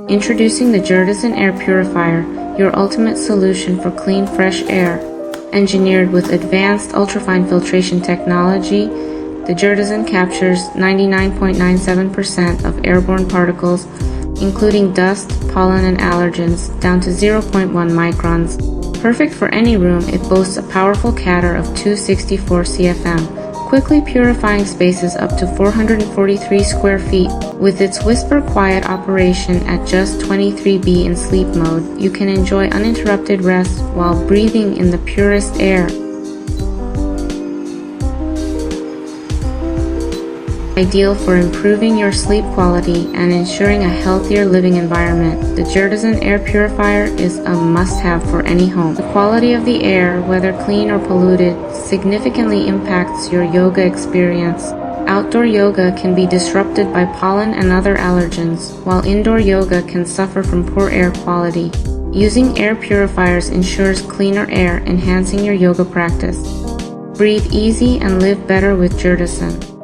Introducing the Jerdison Air Purifier, your ultimate solution for clean, fresh air. Engineered with advanced ultrafine filtration technology, the Jerdison captures 99.97% of airborne particles, including dust, pollen, and allergens, down to 0.1 microns. Perfect for any room, it boasts a powerful catter of 264 CFM, quickly purifying spaces up to 443 square feet. With its whisper-quiet operation at just 23 in sleep mode, you can enjoy uninterrupted rest while breathing in the purest air. Ideal for improving your sleep quality and ensuring a healthier living environment, the Jerdison Air Purifier is a must-have for any home. The quality of the air, whether clean or polluted, significantly impacts your yoga experience. Outdoor yoga can be disrupted by pollen and other allergens, while indoor yoga can suffer from poor air quality. Using air purifiers ensures cleaner air, enhancing your yoga practice. Breathe easy and live better with Jerdison.